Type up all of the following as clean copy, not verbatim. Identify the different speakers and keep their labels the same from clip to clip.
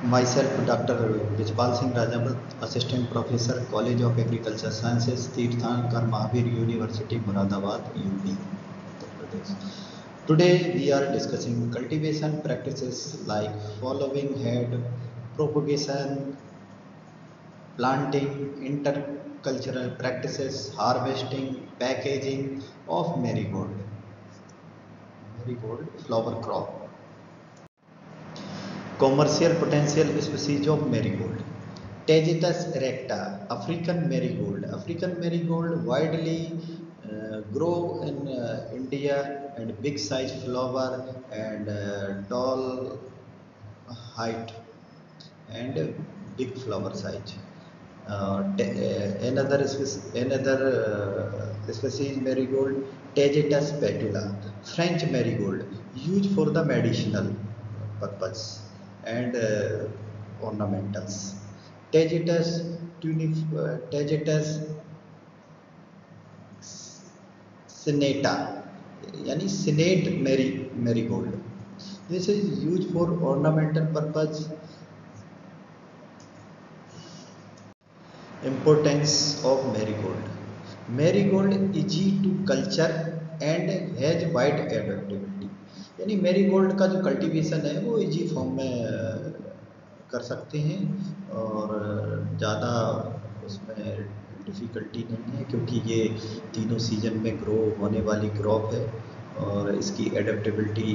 Speaker 1: Myself, Dr. Vijpal Singh Rajaput, Assistant Professor, College of Agriculture Sciences, Tirthankar Mahavir University, Moradabad, UP, Uttar Pradesh. Today we are discussing cultivation practices like following head, propagation, planting, intercultural practices, harvesting, packaging of marigold flower crop. Commercial potential species of marigold. Tagetes erecta, African marigold. African marigold widely grow in India and big size flower and tall height and big flower size. Another species marigold, Tagetes petula, French marigold, used for the medicinal purpose and ornamentals. Tagetes sinnata, यानी Senate marigold. This is used for ornamental purpose. Importance of marigold. Marigold easy to culture and has wide adaptability. यानी marigold का जो cultivation है वो easy form में कर सकते हैं और ज़्यादा उसमें डिफ़िकल्टी नहीं है क्योंकि ये तीनों सीजन में ग्रो होने वाली क्रॉप है और इसकी एडेप्टेबिलिटी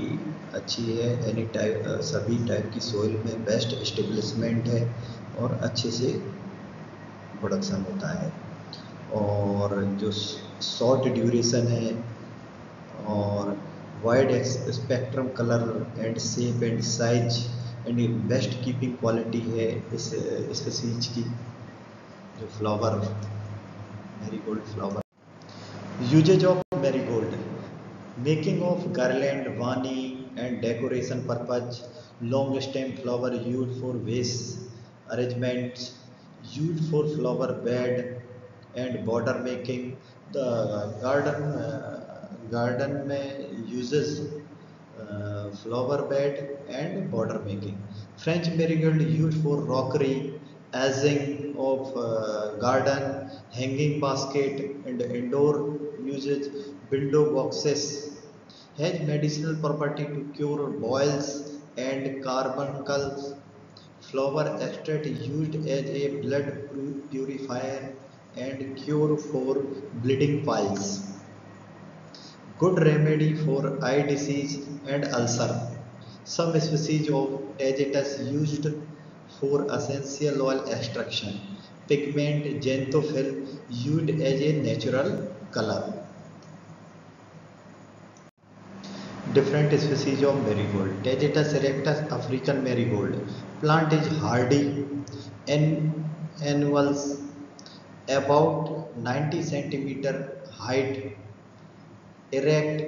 Speaker 1: अच्छी है। एनी टाइप सभी टाइप की सोइल में बेस्ट एस्टेब्लिशमेंट है और अच्छे से प्रोडक्शन होता है और जो शॉर्ट ड्यूरेशन है और wide spectrum colour and shape and size and best keeping quality है इस स्पीसीज की जो flower marigold flower. Uses of marigold, making of garland, वानी and decoration purpose, long stem flower use for vase arrangements, used for flower bed and border making. The garden में uses flower bed and border making. French marigold used for rockery, edging of garden, hanging basket and indoor usage, window boxes. Has medicinal property to cure boils and carbuncles. Flower extract used as a blood purifier and cure for bleeding piles. Good remedy for eye disease and ulcer. Some species of Tagetes used for essential oil extraction. Pigment xanthophyll used as a natural color. Different species of marigold. Tagetes erectus, African marigold. Plant is hardy, annuals, about 90 centimeter height, erect,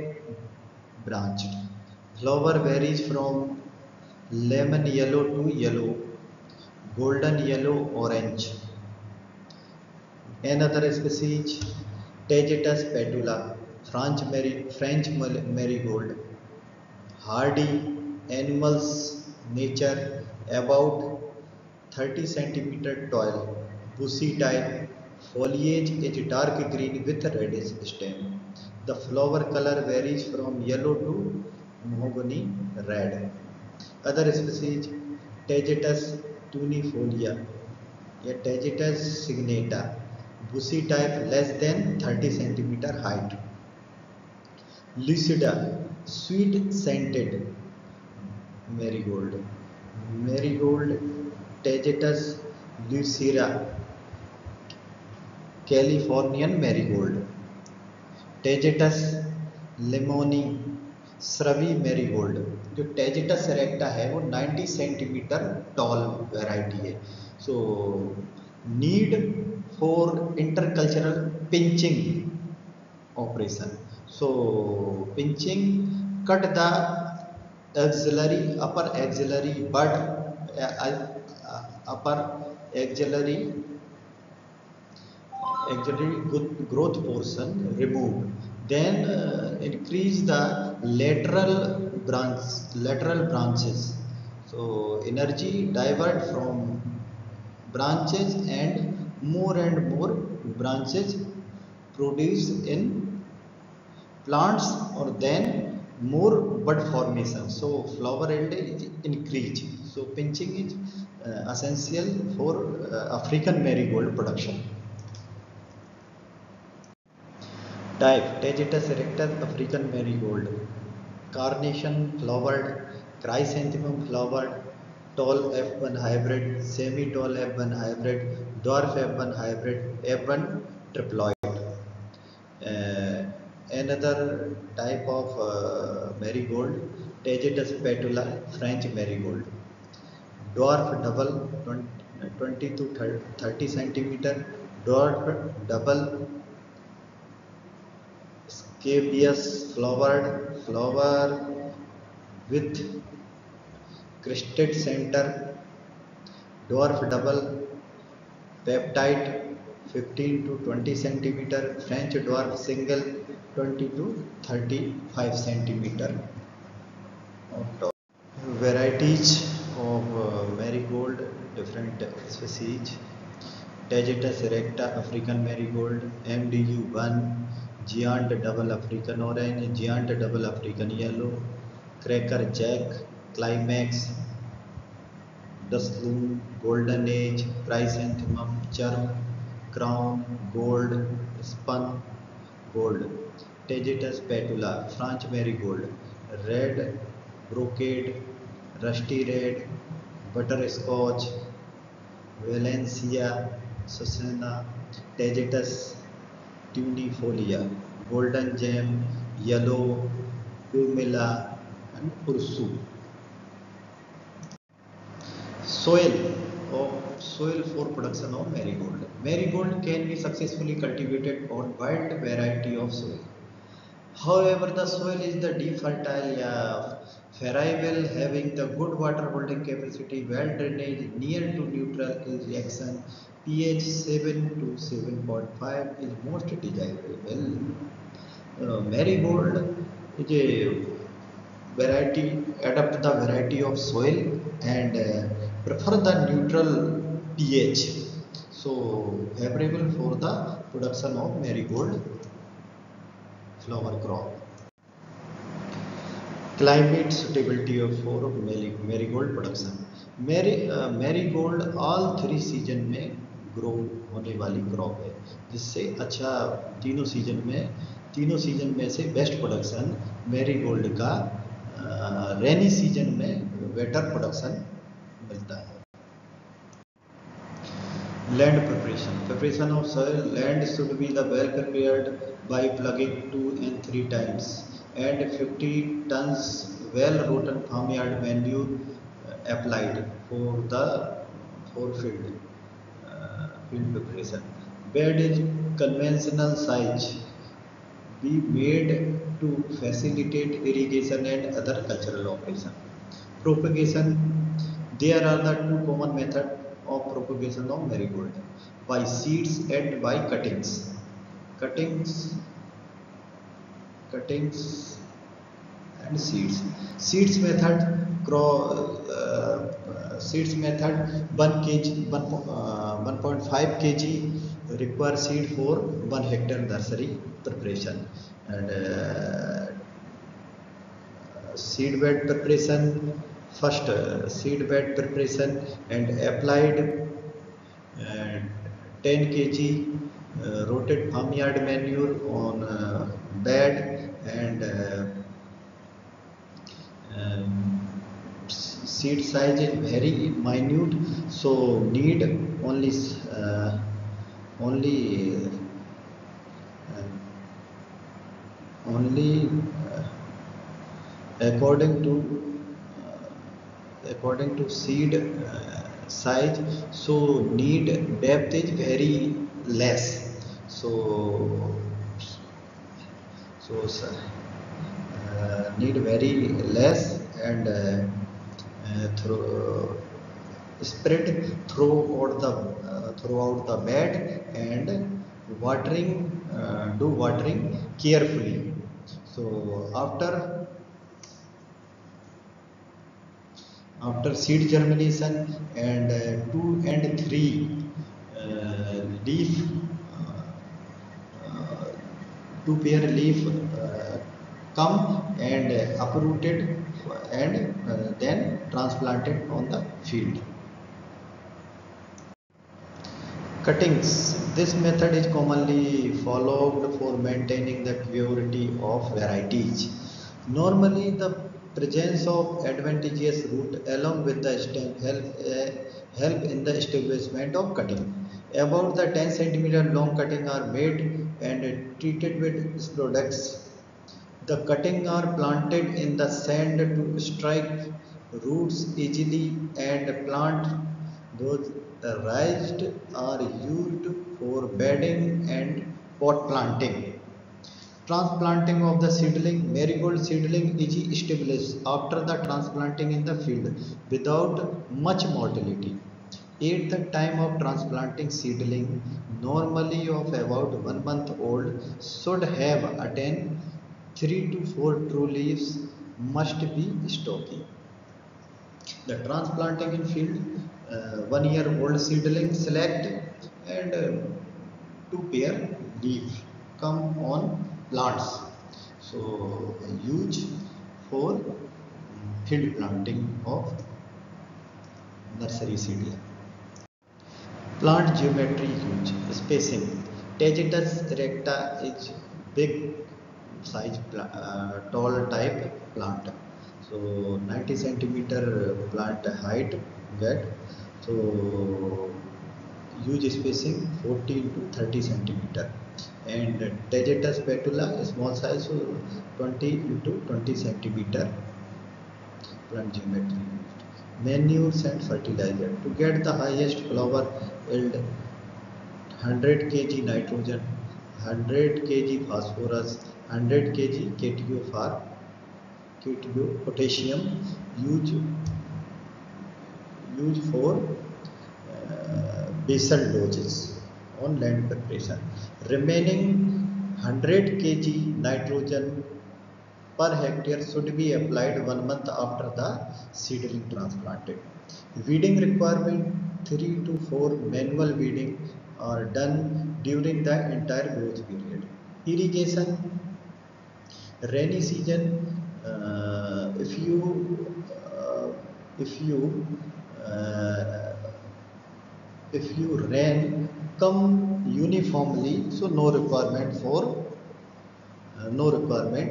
Speaker 1: branched. Flower varies from lemon yellow to yellow, golden yellow, orange. Another species, Tagetes petula, French marigold. Hardy, animals, nature, about 30 centimeter tall, bushy type, foliage is dark green with reddish stem. The flower color varies from yellow to mahogany red. Other species, Tagetes tunifolia, Tagetes signata, bushy type less than 30 centimeter height. Lucida, sweet scented marigold. Marigold, Tagetes lucida, Californian marigold. Tagetes lemoni, shrubby marigold. जो Tagetes erecta है वो 90 centimetre toll variety है। So need for intercultural pinching operation. So pinching cut the upper axillary bud, upper axillary growth portion removed. Then increase the lateral branches. So energy divert from branches and more branches produce in plants or then more bud formation. So flower yield is increase. So pinching is essential for African marigold production. Type Tagetes erectus African marigold, carnation flowered, chrysanthemum flowered, tall F1 hybrid, semi-tall F1 hybrid, dwarf F1 hybrid, F1 triploid. Another type of marigold, Tagetes petula, French marigold. Dwarf double 20 to 30 centimeter, dwarf double scabious flower with crested center, dwarf double peptide 15 to 20 centimeter, French dwarf single 20 to 35 centimeter of top. Varieties of marigold, different species. Tagetes erecta African marigold, MDU1, Giant double African orange, Giant double African yellow, Cracker Jack, Climax, Dustloom, Golden Age, Chrysanthemum, Cherm, Crown, Gold, Spun, Gold. Tagetes petula, French marigold, Red, Brocade, Rusty Red, Butterscotch, Valencia, Susana, Tagetes tunifolia, Golden Gem, Yellow, Pumila, and Ursu. Soil soil for production of marigold. Marigold can be successfully cultivated on wide variety of soil. However, the soil is the deep fertile, variable, having the good water holding capacity, well drainage, near to neutral reaction, pH 7 to 7.5 is most desirable. Marigold is a variety, adapt the variety of soil and prefer the neutral pH. So favorable for the production of marigold flower crop. Climate suitability of for marigold production. Marigold all 3 season में grow होने वाली crop है, जिससे अच्छा तीनों season में से best production marigold का रेनी सीजन में बेटर प्रोडक्शन मिलता है. Land preparation of soil. Land should be the well prepared by plugging 2 and 3 times and 50 tons well rotten farmyard manure applied for field preparation. Bed is conventional size be made to facilitate irrigation and other cultural operation. Propagation. There are the two common methods of propagation of marigold: by seeds and by cuttings. Cuttings, cuttings and seeds. Seeds method. Seeds method 1 kg 1.5 kg require seed for 1 hectare nursery preparation. And seed bed preparation. First seed bed preparation and applied 10 kg rotate farmyard manure on bed and seed size is very minute, so need only only only according to seed size, so need depth is very less, so need very less and through spread throughout the bed and watering do watering carefully. So After seed germination and 2 and 3 leaf, uh, uh, two pair leaf come and uprooted and then transplanted on the field. Cuttings. This method is commonly followed for maintaining the purity of varieties. Normally, the presence of advantageous root along with the stem help in the establishment of cutting. About the 10 centimeter long cutting are made and treated with products. The cutting are planted in the sand to strike roots easily and plant those raised are used for bedding and pot planting. Transplanting of the seedling, marigold seedling is established after the transplanting in the field without much mortality. At the time of transplanting seedling, normally of about 1 month old, should have attained 3 to 4 true leaves, must be stocky. The transplanting in field, 1 year old seedling select and two pair leaf come on plants. So use for field planting of nursery seedling. Plant geometry huge. Spacing. Tagetes erecta is big size tall type plant. So 90 centimeter plant height get. So huge spacing 14 to 30 centimeter. And Tagetes petula small size, so 20 into 20 centimeter plant geometry. Manures and fertilizer. To get the highest flower yield, 100 kg nitrogen, 100 kg phosphorus, 100 kg KTO potassium use for basal doses on land preparation. Remaining 100 kg nitrogen per hectare should be applied 1 month after the seedling transplanted. Weeding requirement 3 to 4 manual weeding are done during the entire growth period. Irrigation, rainy season, uh, if you uh, if you rain come uniformly, so no requirement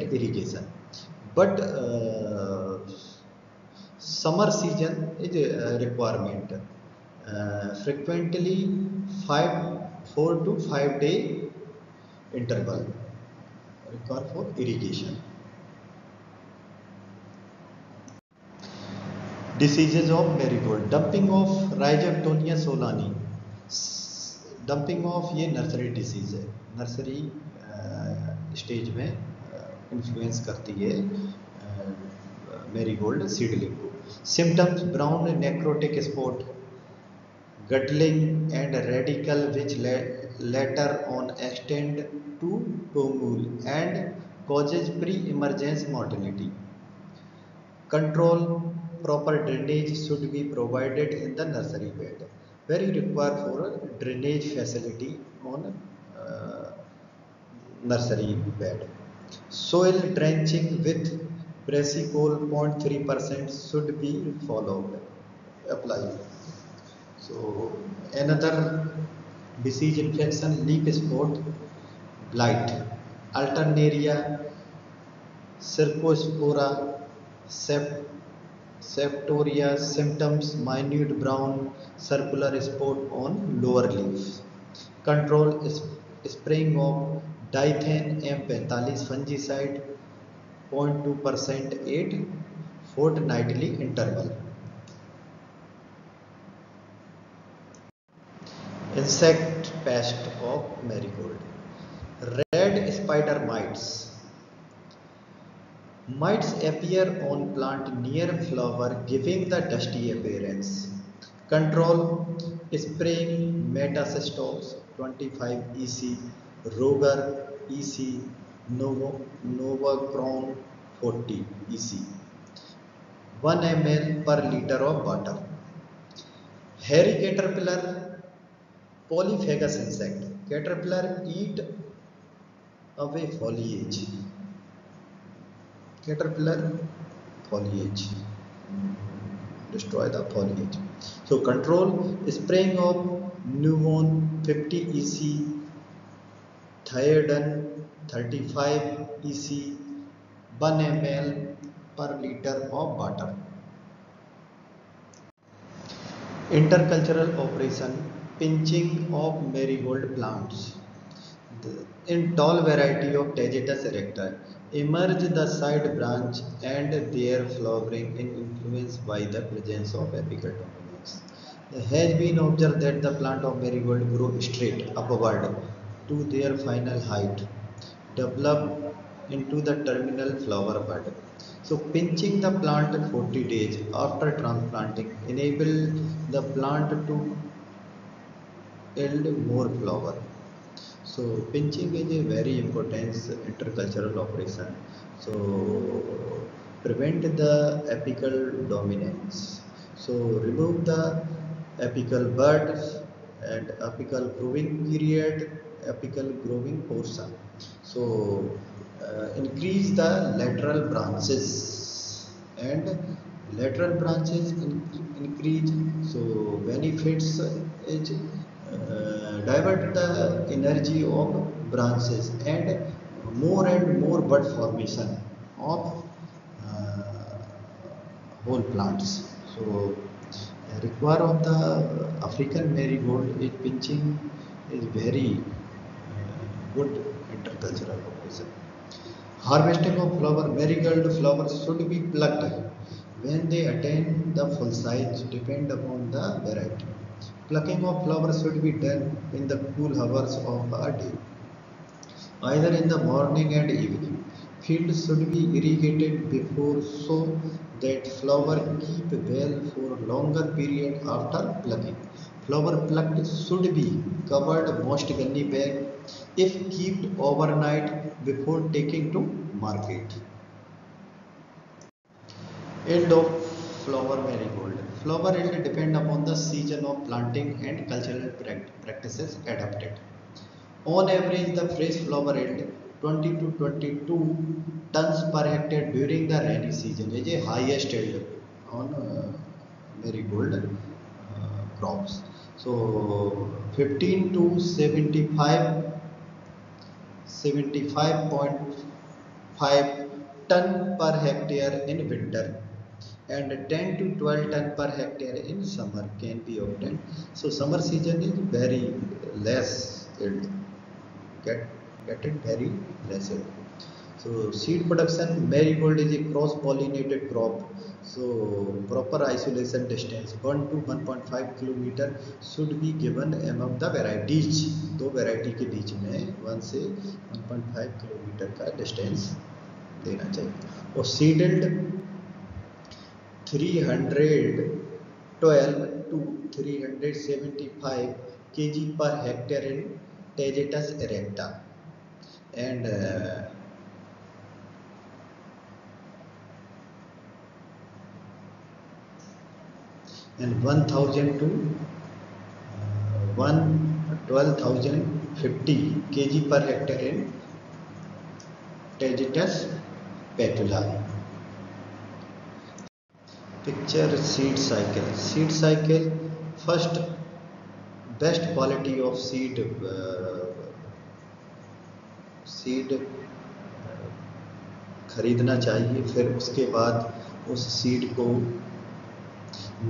Speaker 1: irrigation. But summer season is a requirement. Frequently 4 to 5 day interval required for irrigation. Diseases of marigold. Dumping of Rhizoctonia solani. Dumping off ये nursery disease है, nursery stage में influence करती है marigold seedling को. Symptoms brown necrotic spot, girdling and radicle which later on extend to टोमूल and causes pre-emergence mortality. Control, proper drainage should be provided in the nursery bed. Very required for a drainage facility on nursery bed. Soil drenching with Brasicol 0.3% should be followed, applied. So another disease infection, leaf spot, blight, Alternaria, Cercospora, Septoria. Symptoms, minute brown circular spot on lower leaves. Control is spraying of Dithane M45 fungicide 0.2% at fortnightly interval. Insect pest of marigold. Red spider mites. Mites appear on plant near flower, giving the dusty appearance. Control, spraying Metacistox 25 EC, Roger EC, Novacron 40 EC. 1 ml per liter of water. Hairy caterpillar, polyphagous insect. Caterpillar eat away foliage. Caterpillar foliage, destroy the foliage. So control spraying of Nuvon 50 EC, Thiodon 35 EC, 1 ml per liter of water. Intercultural operation, pinching of marigold plants. In tall variety of Tagetes erecta, emerge the side branch and their flowering is influenced by the presence of apical dominance. It has been observed that the plant of marigold grow straight upward to their final height, develop into the terminal flower bud. So pinching the plant 40 days after transplanting enable the plant to yield more flower. So pinching is a very important intercultural operation. So prevent the apical dominance. So remove the apical buds and apical growing period, apical growing portion. So increase the lateral branches and lateral branches increase. So benefits is divert the energy of branches and more bud formation of whole plants. So require of the African marigold is pinching is very good intercultural operation. Harvesting of flower, marigold flowers should be plucked when they attain the full size, depend upon the variety. Plucking of flowers should be done in the cool hours of a day, either in the morning and evening. Fields should be irrigated before so that flower keep well for longer period after plucking. Flower plucked should be covered most gunny bag if kept overnight before taking to market. Yield of flower marigold. Flower yield depend upon the season of planting and cultural practices adopted. On average, the fresh flower yield 20 to 22 tons per hectare during the rainy season is a highest yield on marigold crops. So 15 to 75.5 ton per hectare in winter and 10 to 12 ton per hectare in summer can be obtained. So summer season is very less yield, get it very less yield. So seed production, marigold is a cross pollinated crop. So proper isolation distance 1 to 1.5 kilometre should be given among the varieties. दो variety के बीच में 1 से 1.5 kilometre का distance देना चाहिए. और seeded 312 to 375 kg per hectare in Tagetes erecta and 1000 to 12,050 kg per hectare in Tagetes petula. Picture seed cycle. Seed cycle, first best quality of seed खरीदना चाहिए. फिर उसके बाद उस सीड को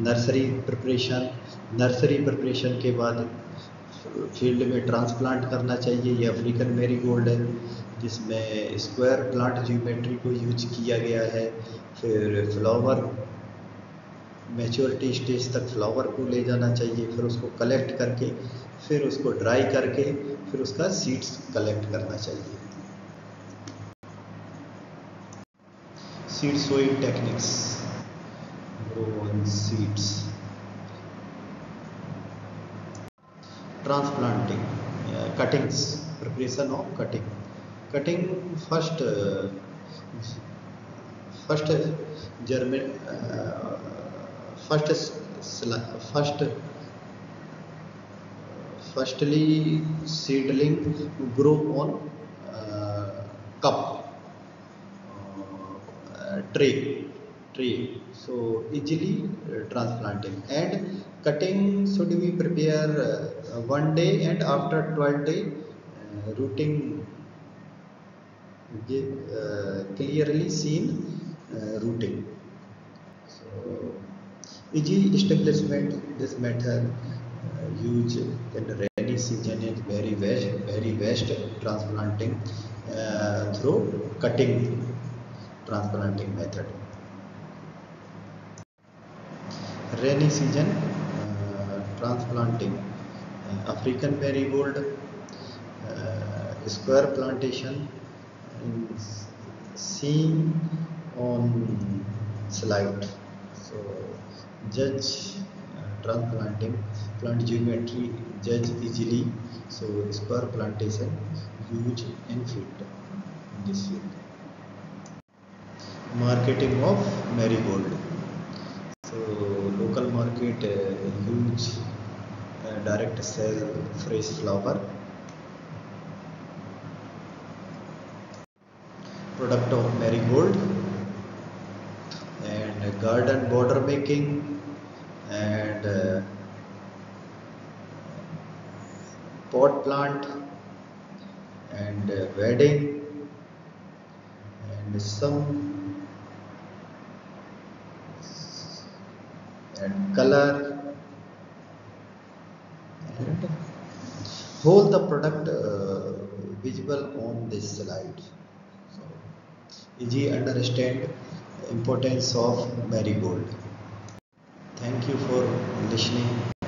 Speaker 1: नर्सरी प्रिपरेशन के बाद फील्ड में ट्रांसप्लांट करना चाहिए. ये अफ्रीकन मैरीगोल्ड है जिसमें स्क्वायर प्लांट ज्योमेट्री को यूज किया गया है. फिर फ्लावर मैच्योरिटी स्टेज तक फ्लावर को ले जाना चाहिए. फिर उसको कलेक्ट करके फिर उसको ड्राई करके फिर उसका सीड्स कलेक्ट करना चाहिए. Seed sowing techniques, grow on seeds. Transplanting, cuttings, preparation of cutting. Cutting first first German first first firstly seedling grow on cup tree, so easily transplanting, and cutting should be prepare one day, and after 12 day rooting clearly seen rooting. So easy establishment, this method used in rainy season is very best transplanting through cutting transplanting method. Rainy season transplanting African marigold square plantation is seen on slide. So judge transplanting plant geometry judge easily. So square plantation used in field in this field. Marketing of marigold. So local market use direct sell fresh flower. Product of marigold and garden border making and pot plant and wedding and some and color and whole the product visible on this slide. So easy understand importance of marigold. Thank you for listening.